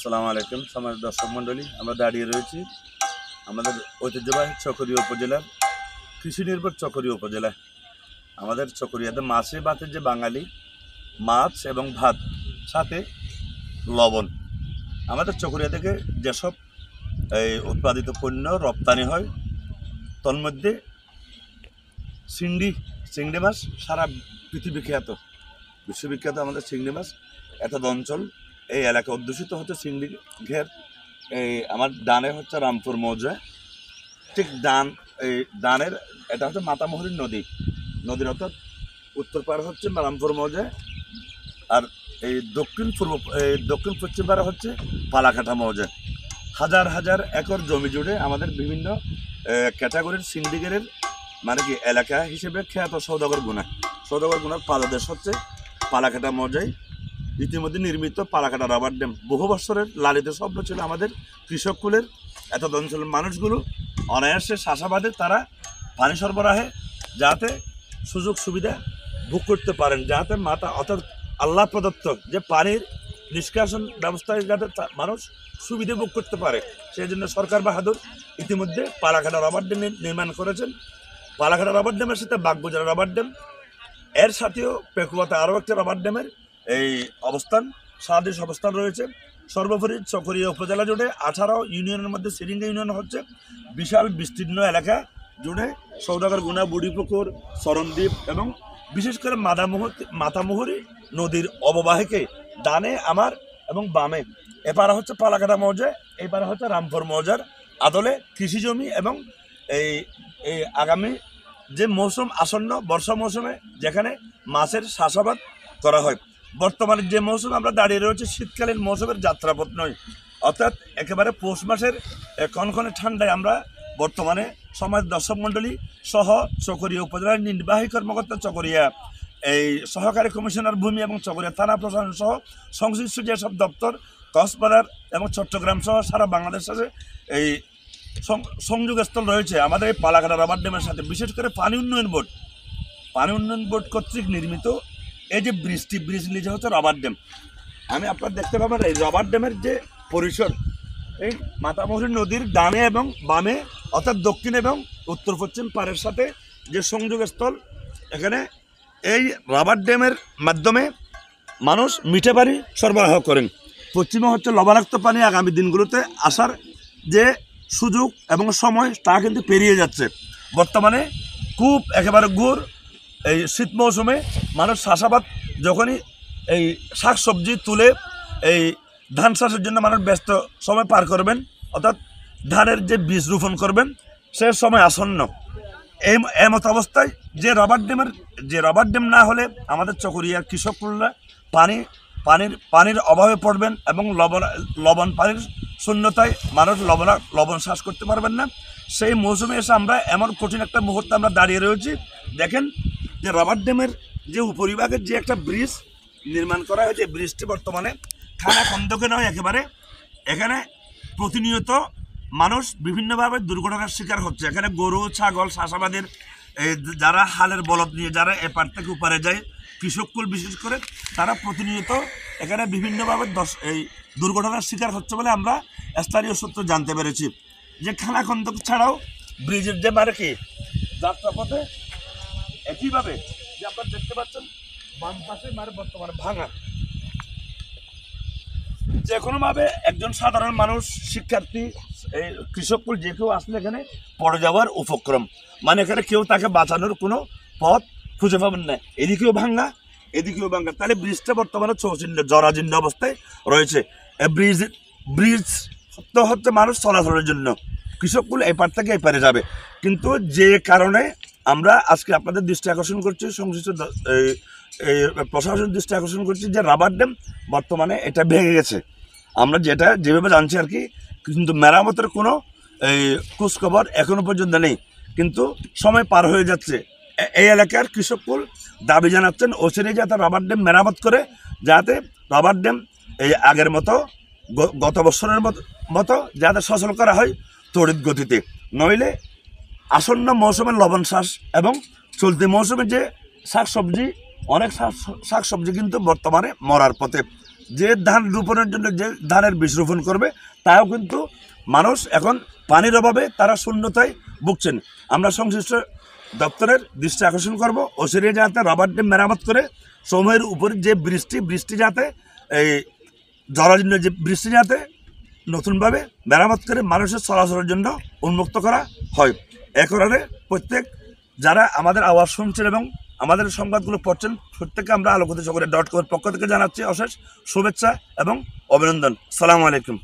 আসসালামু আলাইকুম সমাজ দর্শক মণ্ডলী, আমরা দাঁড়িয়ে রয়েছি আমাদের ঐতিহ্যবাহী চকরিয়া উপজেলার কৃষি নির্ভর চকরিয়া উপজেলায়। আমাদের চকরিয়াতে মাছে ভাতের যে বাঙালি, মাছ এবং ভাত সাথে লবণ। আমাদের চকরিয়া থেকে যেসব উৎপাদিত পণ্য রপ্তানি হয় তন্মধ্যে চিংড়ি মাছ সারা পৃথিবী খ্যাত, বিশ্ববিখ্যাত আমাদের চিংড়ি মাছ। এত অঞ্চল এই এলাকা অধ্যুষিত হচ্ছে চিংড়ি ঘের। আমার ডানে হচ্ছে রামপুর মৌজা, ঠিক ডানের এটা হচ্ছে মাতামুহুরী নদীর অর্থাৎ উত্তর পাড়ে হচ্ছে রামপুর মৌজা, আর এই দক্ষিণ পশ্চিম পাড়ে হচ্ছে পালাকাটা মৌজা। হাজার হাজার একর জমি জুড়ে আমাদের বিভিন্ন ক্যাটাগরির সিন্ডিকেটের মানে কি এলাকা হিসেবে খ্যাত সৌদাগর গুনার পাদদেশ হচ্ছে পালাকাটা মৌজায়। ইতিমধ্যে নির্মিত পালাকাটা রাবার ড্যাম বহু বছরের লালিত স্বপ্ন ছিল আমাদের কৃষক কুলের। এত অঞ্চলের মানুষগুলো অনায়াসে চাষাবাদে তারা পানি সরবরাহে যাতে সুযোগ সুবিধা ভোগ করতে পারেন, যাতে অর্থাৎ আল্লাহ প্রদত্ত যে পানির নিষ্কাশন ব্যবস্থায় যাতে মানুষ সুবিধা ভোগ করতে পারে, সেই জন্য সরকার বাহাদুর ইতিমধ্যে পালাকাটা রাবার ড্যাম নির্মাণ করেছেন। পালাকাটা রাবার ড্যামের সাথে বাগবাজার রাবার ড্যাম, এর সাথেও পেকুয়াতে আরও একটা রাবার ড্যামের সাদৃশ অবস্থান রয়েছে। সর্বোপরি চকরিয়া উপজেলা জুড়ে 18 ইউনিয়নের মধ্যে সিরিঙ্গা ইউনিয়ন হচ্ছে বিশাল বিস্তীর্ণ এলাকা জুড়ে সৌদাগর গুনা, বুড়িপুকুর, চরণদ্বীপ এবং বিশেষ করে মাতামুহুরী নদীর অববাহিকে ডানে আমার এবং বামে এপারে হচ্ছে পালাকাটা মৌজা, এপারে হচ্ছে রামপুর মৌজার আদলে কৃষি জমি এবং এই আগামী যে মৌসুম আসন্ন বর্ষা মৌসুমে যেখানে মাছের চাষাবাদ করা হয়। বর্তমানে যে মৌসুম আমরা দাঁড়িয়ে রয়েছে শীতকালীন মৌসুমের যাত্রাপথ নয়, অর্থাৎ একেবারে পৌষ মাসের কনকনে ঠান্ডায় আমরা বর্তমানে সমাজ দর্শক মণ্ডলী সহ চকরিয়া উপজেলার নির্বাহী কর্মকর্তা, চকরিয়া এই সহকারী কমিশনার ভূমি এবং চকরিয়া থানা প্রশাসন সহ সংশ্লিষ্ট যেসব দপ্তর কক্সবাজার এবং চট্টগ্রাম সহ সারা বাংলাদেশ সাথে এই সংযোগস্থল রয়েছে আমাদের এই পালাকাটা রাবার ড্যামের সাথে। বিশেষ করে পানি উন্নয়ন বোর্ড কর্তৃক নির্মিত এই যে ব্রিজ নিচে হচ্ছে রাবার ড্যাম। আমি আপনারা দেখতে পাবেন এই রাবার ড্যামের যে পরিসর এই মাতামুহুরী নদীর ডানে এবং বামে অর্থাৎ দক্ষিণ এবং উত্তর পশ্চিম পাড়ের সাথে যে সংযোগস্থল, এখানে এই রাবার ড্যামের মাধ্যমে মানুষ মিঠে পানি সরবরাহ করেন। পশ্চিমে হচ্ছে লবণাক্ত পানি আগামী দিনগুলোতে আসার যে সুযোগ এবং সময় তা কিন্তু পেরিয়ে যাচ্ছে। বর্তমানে খুব একেবারে গুড় এই শীত মৌসুমে মানুষ চাষাবাদ যখনই এই শাক সবজি তুলে এই ধান চাষের জন্য মানুষ ব্যস্ত সময় পার করবেন, অর্থাৎ ধানের যে বীজ রোপণ করবেন সে সময় আসন্ন। এমত অবস্থায় যে রাবার ড্যাম না হলে আমাদের চকরিয়ার কৃষকরা পানির অভাবে পড়বেন এবং লবণ পানির শূন্যতায় মানুষ লবণ চাষ করতে পারবেন না। সেই মৌসুমে এসে আমরা এমন কঠিন একটা মুহূর্তে আমরা দাঁড়িয়ে রয়েছি। দেখেন যে রাবার ড্যামের যে উপরিভাগের যে একটা ব্রিজ নির্মাণ করা হয়েছে, ব্রিজটি বর্তমানে খানা খন্দকে নয়, একেবারে এখানে প্রতিনিয়ত মানুষ বিভিন্নভাবে দুর্ঘটনার শিকার হচ্ছে। এখানে গরু ছাগল চাষাবাদের যারা হালের বলদ নিয়ে যারা এপার থেকে ওপারে যায় কৃষককুল বিশেষ করে, তারা প্রতিনিয়ত এখানে বিভিন্নভাবে দুর্ঘটনার শিকার হচ্ছে বলে আমরা স্থানীয় সূত্র জানতে পেরেছি। যে খানা খন্দক ছাড়াও ব্রিজের যে মানে কি যাত্রাপথে একইভাবে যে আপনারা দেখতে পাচ্ছেন বাম পাশে বর্তমানে ভাঙা, যে কোনোভাবে একজন সাধারণ মানুষ, শিক্ষার্থী, এই কৃষককুল যে কেউ আসলে এখানে পড়ে যাওয়ার উপক্রম, মানে এখানে কেউ তাকে বাঁচানোর কোনো পথ খুঁজে পাবেন না। এদিকেও ভাঙা তাহলে ব্রিজটা বর্তমানে জরাজীর্ণ অবস্থায় রয়েছে। ব্রিজ তো হচ্ছে মানুষ চলাচলের জন্য, কৃষককুল এপার থেকে এপারে যাবে, কিন্তু যে কারণে আমরা আজকে আপনাদের দৃষ্টি আকর্ষণ করছি, সংশ্লিষ্ট প্রশাসনের দৃষ্টি আকর্ষণ করছি যে রাবার ড্যাম বর্তমানে এটা ভেঙে গেছে। আমরা যেভাবে জানছি আর কি, কিন্তু মেরামতের কোনো খোঁজখবর এখনো পর্যন্ত নেই, কিন্তু সময় পার হয়ে যাচ্ছে। এই এলাকার কৃষককুল দাবি জানাচ্ছেন অচিরেই যাতে রাবার ড্যাম মেরামত করে, যাতে রাবার ড্যাম এই আগের মতো গত বছরের মতো যাতে সচল করা হয় তড়িৎ গতিতে, নইলে আসন্ন মৌসুমের লবণ চাষ এবং চলতি মৌসুমে যে শাকসবজি, অনেক শাকসবজি কিন্তু বর্তমানে মরার পথে। যে ধান রোপণের জন্য যে ধানের বীজ রোপণ করবে তাও কিন্তু মানুষ এখন পানির অভাবে তারা শূন্যতায় ভুগছেন। আমরা সংশ্লিষ্ট দপ্তরের দৃষ্টি আকর্ষণ করব ওসিরিয়া যাতে রাবার ড্যাম মেরামত করে সময়ের উপরে যে বৃষ্টি যাতে এই জরাজীর্ণ যে বৃষ্টি যাতে নতুনভাবে মেরামত করে মানুষের চলাচলের জন্য উন্মুক্ত করা হয়। এ কারণে প্রত্যেক যারা আমাদের আওয়াজ শুনছেন এবং আমাদের সংবাদগুলো পড়ছেন প্রত্যেককে আমরা আলোকিত চক্রের .com পক্ষ থেকে জানাচ্ছি অশেষ শুভেচ্ছা এবং অভিনন্দন। সালামু আলাইকুম।